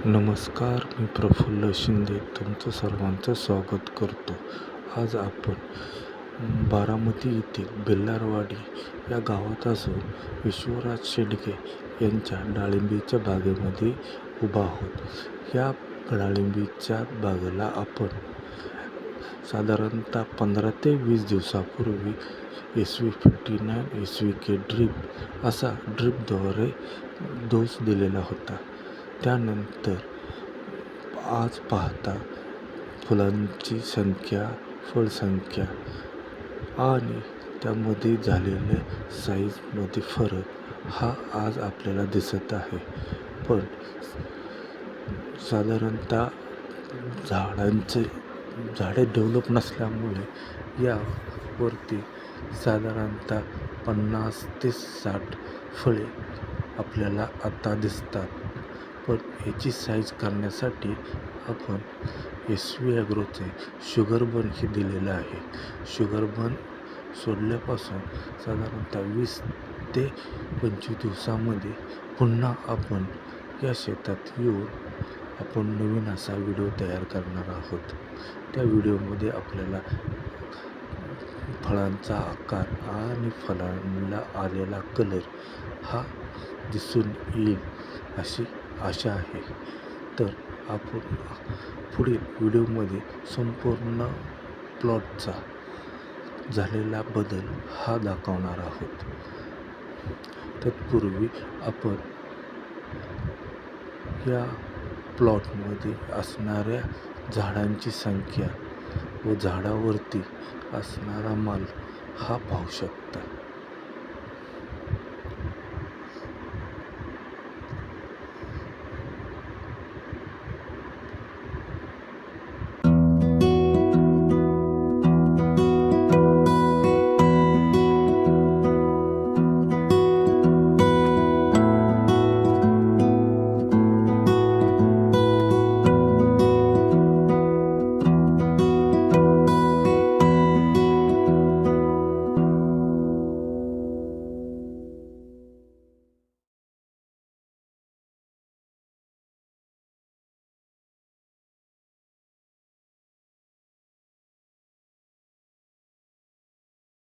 नमस्कार, मी प्रफुल्ल शिंदे तुमचं सर्वांचं स्वागत करतो. आज आपण बारामती येथील बेल्लारवाडी या गावात असून विश्वराज शेडगे यांच्या डाळिंबीच्या बागेमध्ये उभा आहोत. या डाळिंबीच्या बागेला आपण साधारणतः 15 ते 20 दिवसापूर्वी SV59 SVK ड्रीप असा ड्रीपद्वारे डोस दिलेला होता. त्यानंतर आज पाहता फुलांची संख्या, फळसंख्या आणि त्यामध्ये झालेल्या साईजमध्ये फरक हा आज आपल्याला दिसत आहे. पण साधारणतः झाडे डेव्हलप नसल्यामुळे यावरती साधारणतः 50 ते 60 फळे आपल्याला आता दिसतात. पण याची साईज करण्यासाठी आपण SV ॲग्रोचे शुगरबन हे दिलेलं आहे. शुगरबन सोडल्यापासून साधारणतः 20 ते 25 दिवसामध्ये पुन्हा आपण या शेतात येऊन आपण नवीन असा व्हिडिओ तयार करणार आहोत. त्या व्हिडिओमध्ये आपल्याला फळांचा आकार आणि फळांना आलेला कलर हा दिसून येईल अशी आशा आहे. तर आपण पुढील व्हिडिओमध्ये संपूर्ण प्लॉटचा झालेला बदल हा दाखवणार आहोत. तत्पूर्वी आपण या प्लॉटमध्ये असणाऱ्या झाडांची संख्या व झाडावरती असणारा माल हा पाहू शकता.